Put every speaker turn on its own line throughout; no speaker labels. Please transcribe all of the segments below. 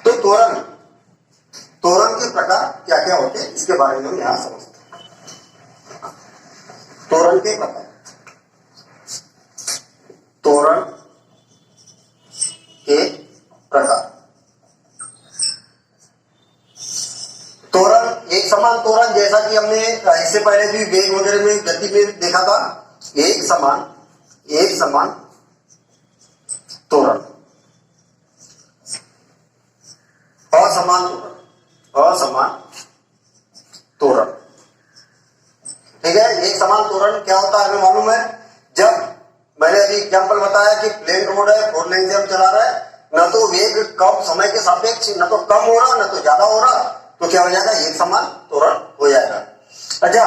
तो त्वरण त्वरण के प्रकार क्या क्या होते हैं इसके बारे में हम यहां समझते हैं। त्वरण के प्रकार, त्वरण के प्रकार। त्वरण, एक समान त्वरण, जैसा कि हमने इससे पहले भी वेग वगैरह में गति में देखा था, एक समान त्वरण, असमान त्वरण। ठीक है, एक समान त्वरण क्या होता है हमें मालूम है। जब मैंने अभी एग्जांपल बताया कि प्लेन रोड है, 4 लेन से हम चला रहे हैं, न तो वेग कम समय के सापेक्ष न तो कम हो रहा न तो ज्यादा हो रहा, तो क्या हो जाएगा, एक समान त्वरण हो जाएगा। अच्छा,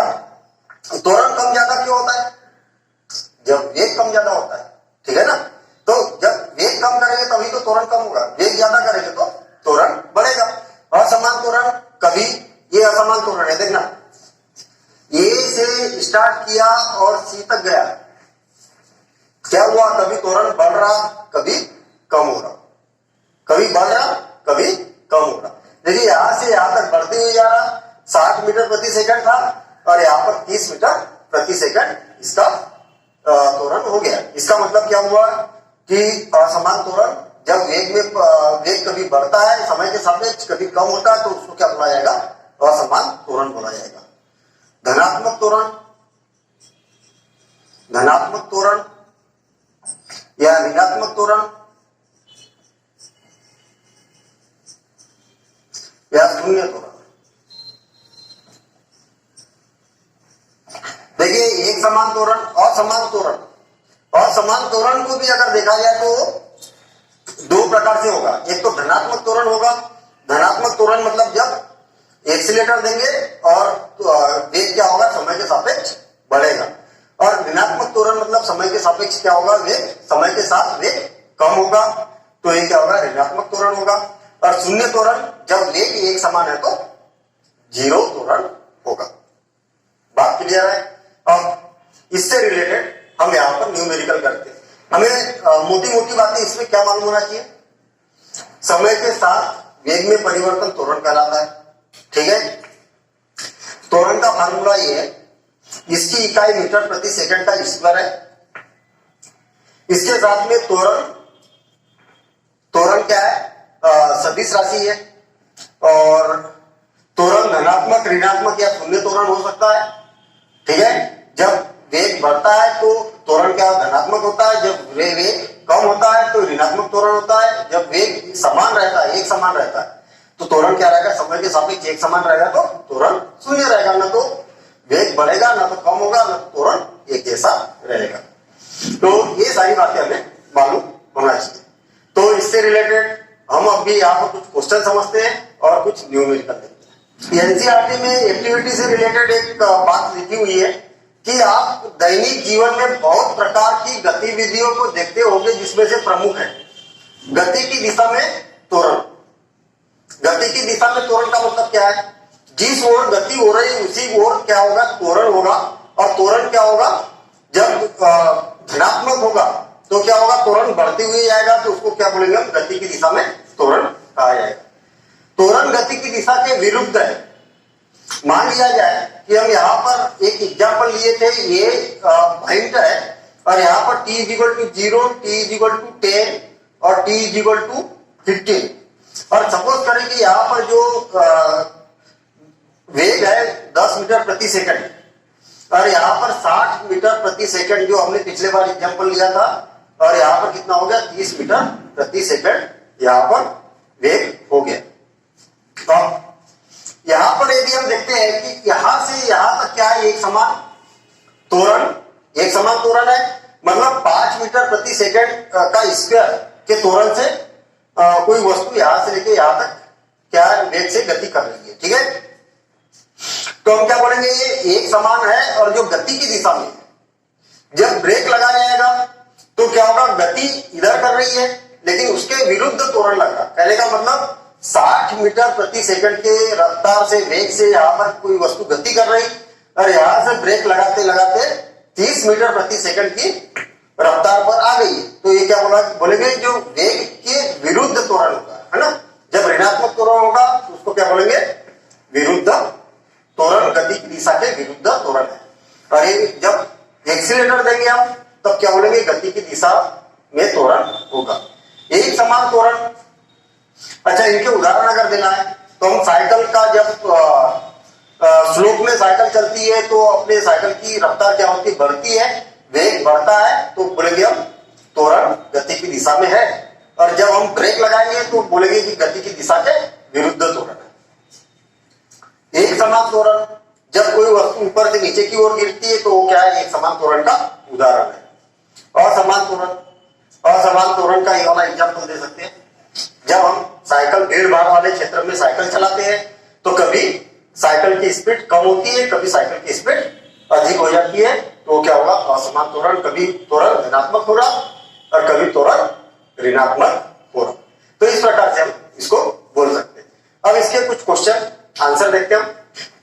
त्वरण कम ज्यादा क्यों होता है, जब वेग कम ज्यादा होता है, ठीक है ना। तो जब वेग कम करेंगे तभी तो त्वरण कम होगा, वेग ज्यादा करेंगे तो त्वरण बढ़ेगा। असमान त्वरण, कभी ये असमान त्वरण है, देखना ए से स्टार्ट किया और सी तक गया, क्या हुआ, कभी त्वरण बढ़ रहा कभी कम हो रहा, कभी बढ़ रहा कभी कम हो रहा। देखिए यहां से यहां तक बढ़ते हुए जा रहा, 60 मीटर प्रति सेकंड था और यहाँ पर 30 मीटर प्रति सेकंड इसका त्वरण हो गया। इसका मतलब क्या हुआ कि असमान त्वरण, जब वेग कभी बढ़ता है समय के सापेक्ष कभी कम होता है, तो उसको क्या बोला जाएगा, असमान त्वरण बोला जाएगा। धनात्मक त्वरण या ऋणात्मक त्वरण या शून्य त्वरण। देखिए एक समान त्वरण, असमान त्वरण। असमान त्वरण को भी अगर देखा जाए तो दो प्रकार से होगा। एक तो धनात्मक त्वरण होगा। धनात्मक त्वरण मतलब जब एक्सीलेटर देंगे और वेग क्या होगा, समय के सापेक्ष बढ़ेगा। और ऋणात्मक त्वरण मतलब समय के सापेक्ष क्या होगा, वेग समय के साथ वेग कम होगा, तो ये क्या होगा, ऋणात्मक त्वरण होगा। और शून्य त्वरण, जब वेग एक समान है तो जीरो त्वरण होगा। बात क्लियर है। अब इससे रिलेटेड हम यहां पर न्यूमेरिकल करते हैं। हमें मोटी मोटी बातें इसमें क्या मालूम होना चाहिए, समय के साथ वेग में परिवर्तन त्वरण कहलाता है। ठीक है, त्वरण का फार्मूला ये है, इसकी इकाई मीटर प्रति सेकंड का स्क्वायर है। इसके साथ में त्वरण क्या है, सदिश राशि है। और त्वरण धनात्मक, ऋणात्मक या शून्य त्वरण हो सकता है। ठीक है, जब वेग बढ़ता है तो त्वरण क्या धनात्मक होता है, जब वेग कम होता है तो ऋणात्मक त्वरण होता है। जब वेग समान रहता है, एक समान रहता है, तो त्वरण क्या रहेगा, समय के सापेक्ष एक समान रहेगा तो त्वरण शून्य रहेगा। न तो वेग बढ़ेगा न तो कम होगा, न तो त्वरण एक जैसा रहेगा। तो ये सारी बातें हमें मालूम होना चाहिए। तो इससे रिलेटेड हम अभी यहाँ पर कुछ क्वेश्चन समझते हैं और कुछ न्यूमेरिकल देखते हैं। एनसीईआरटी में एक्टिविटी से रिलेटेड एक बात लिखी हुई है कि आप दैनिक जीवन में बहुत प्रकार की गतिविधियों को देखते होंगे, जिसमें से प्रमुख है गति की दिशा में त्वरण। गति की दिशा में त्वरण का मतलब क्या है, जिस ओर गति हो रही उसी ओर क्या होगा, त्वरण होगा। और त्वरण क्या होगा, जब धनात्मक होगा तो क्या होगा, त्वरण बढ़ते हुए जाएगा, तो उसको क्या बोलेंगे हम, गति की दिशा में त्वरण कहा जाएगा। त्वरण गति की दिशा के विरुद्ध है। मान लिया जाए कि हम यहाँ पर एक एग्जाम्पल लिए थे, ये पॉइंट है और यहाँ पर t = 0, t = 10 और t = 15। और सपोज करें कि यहाँ पर जो वेग है 10 मीटर प्रति सेकंड और यहाँ पर 60 मीटर प्रति सेकंड, जो हमने पिछले बार एग्जाम्पल लिया था, और यहाँ पर कितना हो गया, 30 मीटर प्रति सेकंड यहाँ पर वेग हो गया। तो यहां पर यदि हम देखते हैं कि यहां से यहां तक क्या है, एक समान त्वरण है। मतलब 5 मीटर प्रति सेकंड का स्क्वायर के त्वरण से कोई वस्तु यहां से लेके यहां तक क्या वेग से गति कर रही है। ठीक है, तो हम क्या बोलेंगे, ये एक समान है। और जो गति की दिशा में जब ब्रेक लगाया जाएगा तो क्या होगा, गति इधर कर रही है लेकिन उसके विरुद्ध त्वरण लग रहा। कहने का मतलब 60 मीटर प्रति सेकंड के रफ्तार से, वेग से यहाँ पर कोई वस्तु गति कर रही और यहां से ब्रेक लगाते लगाते 30 मीटर प्रति सेकंड की रफ्तार पर आ गई है। तो ये क्या बोलेंगे, जो वेग के विरुद्ध त्वरण होता है ना, जब ऋणात्मक अच्छा, इनके उदाहरण अगर देना है तो हम साइकिल का जब स्लोप में साइकिल चलती है तो अपने साइकिल की रफ्तार क्या होती है, बढ़ती है, वेग बढ़ता है, तो बोलेंगे हम त्वरण गति की दिशा में है। और जब हम ब्रेक लगाएंगे तो बोलेंगे कि गति की दिशा के विरुद्ध त्वरण है। एक समान त्वरण, जब कोई वस्तु ऊपर से नीचे की ओर गिरती है तो वो क्या है, एक समान त्वरण का उदाहरण है। असमान त्वरण, असमान त्वरण का ये वाला एग्जाम्पल दे सकते हैं। जब हम साइकिल भीड़ भाड़ वाले क्षेत्र में साइकिल चलाते हैं तो कभी साइकिल की स्पीड कम होती है, कभी साइकिल की स्पीड अधिक हो जाती है, तो क्या होगा, असमान त्वरण। कभी त्वरण धनात्मक हो रहा और कभी त्वरण ऋणात्मक हो रहा। तो इस प्रकार से हम इसको बोल सकते हैं। अब इसके कुछ क्वेश्चन आंसर देखते हैं हम।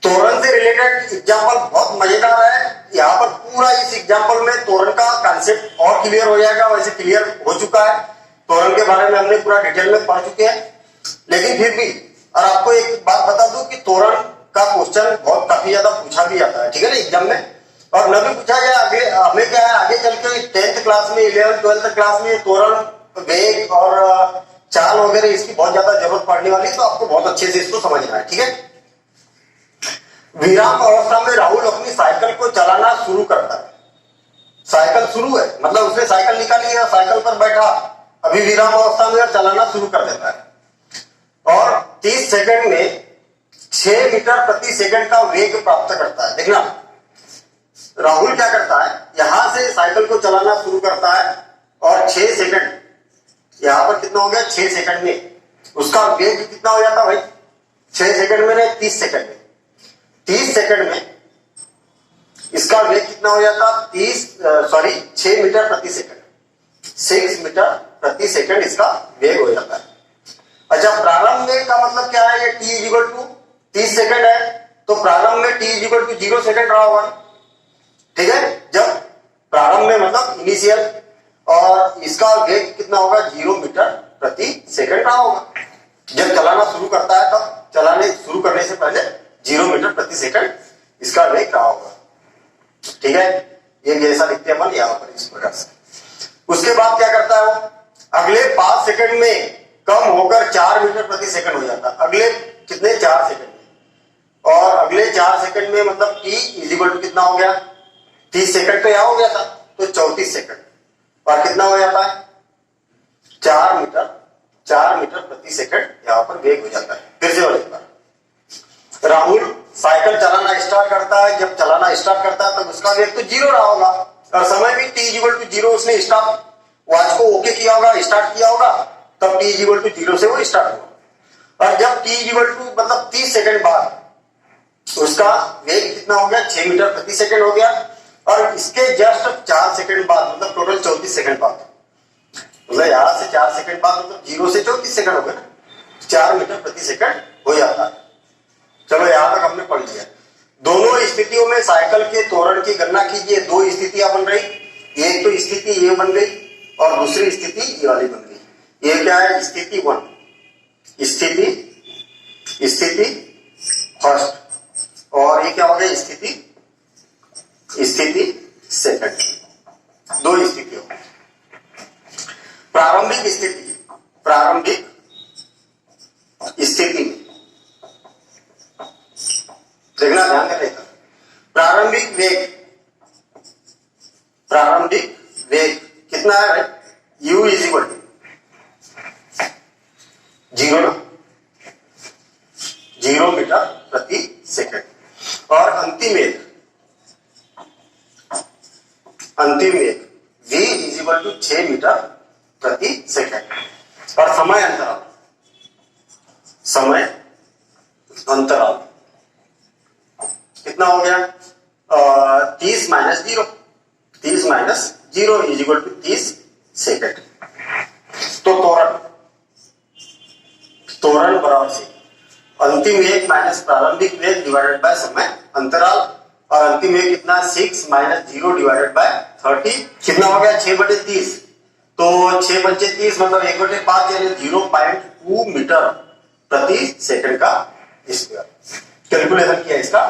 त्वरण से रिलेटेड एग्जाम्पल बहुत मजेदार है। यहाँ पर पूरा इस एग्जाम्पल में त्वरण का कॉन्सेप्ट और क्लियर हो जाएगा, वैसे क्लियर हो चुका है। त्वरण के बारे में हमने पूरा डिटेल में पढ़ चुके हैं, लेकिन फिर भी और आपको एक बात बता दूं कि त्वरण का क्वेश्चन बहुत काफी ज्यादा पूछा भी जाता है, ठीक है ना, एग्जाम में। और न भी पूछा जाए, आगे हमें क्या है, आगे चल के 10th क्लास में, 11th 12th क्लास में त्वरण, वेग और चाल वगैरह इसकी बहुत ज्यादा जरूरत पड़ने वाली है, तो आपको बहुत अच्छे से इसको समझना है, ठीक है। विराम अवस्था में राहुल अपनी साइकिल को चलाना शुरू करता है। साइकिल शुरू है, मतलब उसने साइकिल निकाली है, साइकिल पर बैठा, अभी विराम अवस्था में चलाना शुरू कर देता है और 30 सेकंड में 6 मीटर प्रति सेकंड का वेग प्राप्त करता है। देखना, राहुल क्या करता है, यहां से साइकिल को चलाना शुरू करता है और 6 सेकंड, यहां पर कितना हो गया, 6 सेकंड में उसका वेग कितना हो जाता भाई, 6 सेकंड में नहीं, 30 सेकंड में। 30 सेकंड में इसका वेग कितना हो जाता, 6 मीटर प्रति सेकंड, 6 मीटर प्रति सेकंड इसका वेग हो जाता है। अच्छा, प्रारंभ में का मतलब क्या है, ये t इक्वल टू 30 सेकंड है, तो प्रारंभ में t इक्वल टू 0 सेकंड रहा होगा, ठीक है। जब प्रारंभ में मतलब इनिशियल, और इसका वेग कितना होगा, 0 मीटर प्रति सेकंड रहा होगा। जब चलाना शुरू करता है तब चलाने शुरू करने से पहले 0 मीटर प्रति सेकंड इसका वेग रहा होगा, ठीक है। ये जैसा लिखते हैं अपन यहाँ पर इस प्रकार से। उसके बाद क्या करता है वो, अगले 5 सेकंड में कम होकर 4 मीटर प्रति सेकंड हो जाता है। अगले कितने, 4 सेकंड में, और अगले 4 सेकंड में मतलब t इक्वल टू कितना हो गया, 30 सेकंड तो यहाँ हो गया था, तो 34 सेकंड, और कितना हो जाता है, 4 मीटर प्रति सेकंड यहाँ पर वेग हो जाता है। फिर से एक बार, राहुल साइकिल चलाना स्टार्ट करता है, जब चलाना स्टार्ट करता है तब उसका वेग तो 0 रहा होगा, और समय भी t इक्वल टू 0, उसने स्टॉप वॉच को ओके किया होगा, स्टार्ट किया होगा, तब t इक्वल टू 0 से वो स्टार्ट हुआ। और जब t इक्वल टू मतलब 30 सेकंड बाद उसका वेग कितना हो गया, 6 मीटर प्रति सेकंड हो गया, और इसके जस्ट 4 सेकंड बाद मतलब टोटल 34 सेकंड बाद, मतलब यहां से 4 सेकंड बाद मतलब 0 से 34 सेकंड हो गया ना, 4 मीटर प्रति सेकंड हो जाता है। चलो यहां तक हमने पढ़ लिया। दोनों स्थितियों में साइकिल के त्वरण की गणना कीजिए। 2 स्थितियां बन रही, एक तो स्थिति ये बन गई और दूसरी स्थिति ये वाली बन गई। ये क्या है, स्थिति 1, स्थिति फर्स्ट, और ये क्या हो गया, स्थिति सेकंड। 2 स्थितियों, प्रारंभिक स्थिति में देखना, ध्यान देना, प्रारंभिक वेग कितना है, u is equal to 0 metre प्रति सेकंड, और अंतिम वेग v is equal to 6 metre प्रति सेकंड। और समय अंतराल कितना हो गया, 30 minus 0 is equal to 30 second. तो त्वरण बराबर से अंतिम वेग माइनस प्रारंभिक वेग डिवाइडेड बाय समय अंतराल, और अंतिम वेग कितना, 6 माइनस 0 डिवाइडेड बाय 30 कितना हो गया, 6/30, तो 6/30 मतलब 1/5 यानी 0.2 मीटर प्रति सेकंड का स्क्वायर। कैलकुलेशन किया इसका,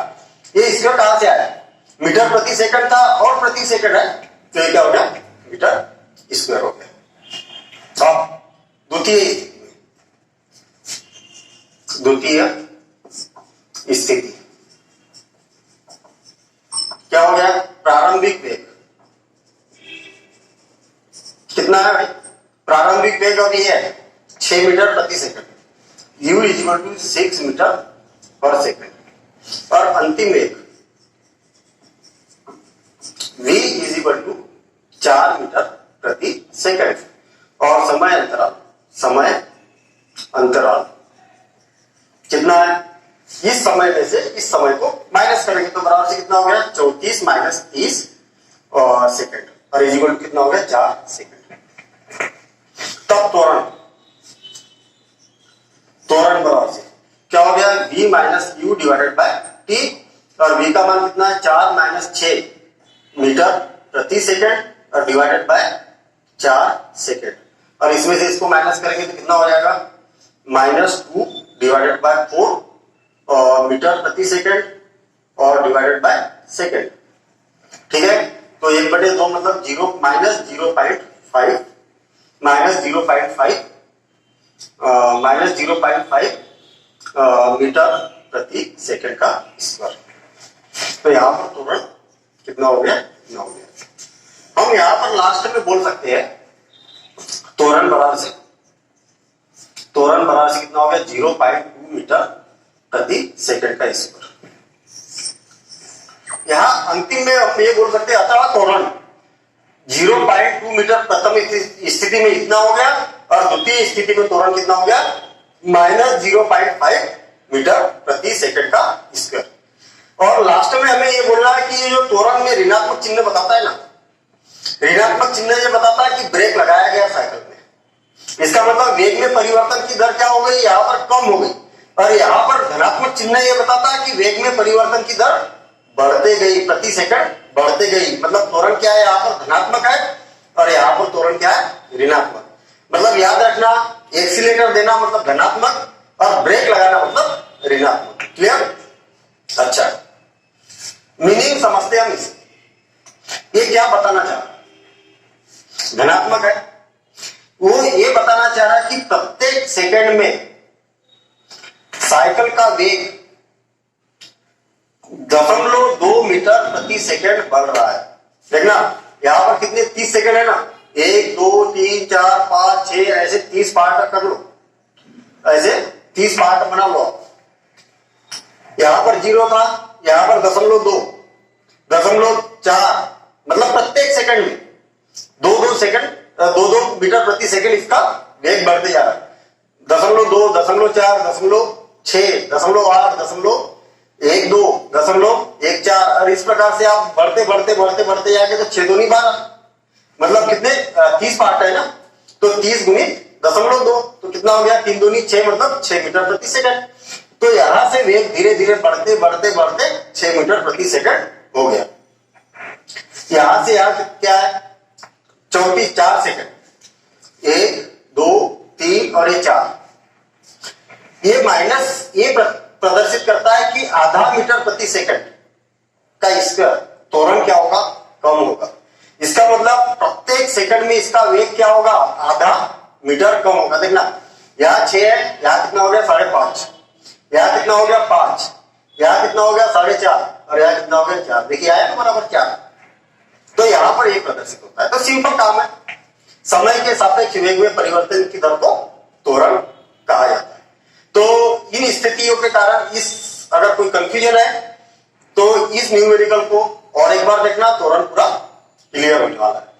ये स्क्वायर कहां से आया, मीटर प्रति सेकंड था और प्रति सेकंड है, तो ये क्या हो गया, मीटर स्क्वायर हो गया। अब द्वितीय स्थिति में द्वितीय स्थिति। क्या हो गया? प्रारंभिक वेग कितना है भाई? प्रारंभिक वेग अभी है 6 मीटर प्रति second, u equal to 6 metre per second. और अंतिम वेग v इक्वल टू 4 मीटर प्रति सेकंड। और समय अंतराल कितना है? इस समय में से इस समय को माइनस करेंगे तो बराबर से कितना हो गया? 34 माइनस 30 और सेकंड, और इक्वल कितना हो गया? 4 सेकंड। तब त्वरण बराबर से क्या हो गया? v minus you divided by T, और v का मान कितना है? 4 माइनस 6 मीटर प्रति सेकंड और डिवाइडेड बाय 4 सेकंड। और इसमें से इसको माइनस करेंगे तो कितना हो जाएगा? -2 डिवाइडेड बाय 4 और मीटर प्रति सेकंड और डिवाइडेड बाय सेकंड। ठीक है, तो 1/2 मतलब 0 माइनस 0.5 मीटर प्रति सेकंड का स्क्वायर। तो यहां पर त्वरण कितना हो गया? कितना हो गया? हम यहां पर लास्ट में बोल सकते हैं त्वरण बराबर से कितना हो गया? 0.2 मीटर प्रति सेकंड का स्क्वायर। यहां अंतिम में हम ये बोल सकते हैं अतः त्वरण 0.2 मीटर प्रथम स्थिति में इतना हो गया, और द्वितीय स्थिति में त्वरण कितना हो गया? -0.5 मीटर प्रति सेकंड का स्क्वायर। और लास्ट में हमें ये बोलना है कि ये जो त्वरण में ऋणात्मक चिन्ह बताता है ना, ऋणात्मक चिन्ह ये बताता है कि ब्रेक लगाया गया साइकिल में, इसका मतलब वेग में परिवर्तन की दर क्या हो गई? यहाँ पर कम हो गई। और यहाँ पर धनात्मक चिन्ह ये बताता है कि वेग में परिवर्तन की दर बढ़ते गई, प्रति सेकंड बढ़ते गई। मतलब त्वरण क्या है? यहाँ पर धनात्मक है, और यहाँ पर त्वरण क्या है? ऋणात्मक। मतलब याद रखना, एक्सीलेटर देना मतलब धनात्मक और ब्रेक लगाना मतलब ऋणात्मक। क्लियर? अच्छा, मीनिंग समझते हम इसे। ये क्या बताना चाह रहा है? धनात्मक है, वो ये बताना चाह रहा है कि प्रत्येक सेकंड में साइकिल का वेग 0.2 मीटर प्रति सेकंड बढ़ रहा है। देखना यहां पर कितने 30 सेकंड है ना, 1 2 3 4 5 6 ऐसे 30 पार्ट कर लो, ऐसे 30 पार्ट बना लो। यहां पर 0 था, यहां पर 0.2 0.4, मतलब प्रत्येक सेकंड में 2 सेकंड 2 मीटर प्रति सेकंड इसका वेग बढ़ते जा रहा है। 0.2 0.4 0.6 0.8 0.12 0.14, और इस प्रकार से आप बढ़ते जाएंगे तो 6 दूनी 12, मतलब कितने 30 पार्ट है ना, तो 30 गुणित 0.2 तो कितना हो गया? 3 दूनी 6, मतलब 6 मीटर प्रति सेकंड। तो यहां से वेग धीरे धीरे बढ़ते 6 मीटर प्रति सेकंड हो गया। यहां से यहां क्या है? 4 सेकंड, 1 2 3 और ये 4, ये माइनस ये प्रदर्शित करता है कि आधा मीटर प्रति सेकंड का स्क्वायर त्वरण क्या होगा? कम होगा। इसका मतलब प्रत्येक सेकंड में इसका वेग क्या होगा? आधा मीटर कम होगा। देखना यहाँ 6 है, यहाँ कितना हो गया? 5.5, यहाँ कितना हो गया? 5, यहाँ कितना हो गया? 4.5, और यहाँ कितना हो गया? 4। देखिए आया तो बराबर 4। तो यहां पर ये प्रदर्शित होता है। तो सिंपल काम है, समय के सापेक्ष वेग में परिवर्तन की दर को त्वरण कहा जाता है। तो इन स्थितियों के कारण अगर कोई कंफ्यूजन है तो इस न्यूमेरिकल को और एक बार देखना, त्वरण पूरा क्लियर होने वाला है।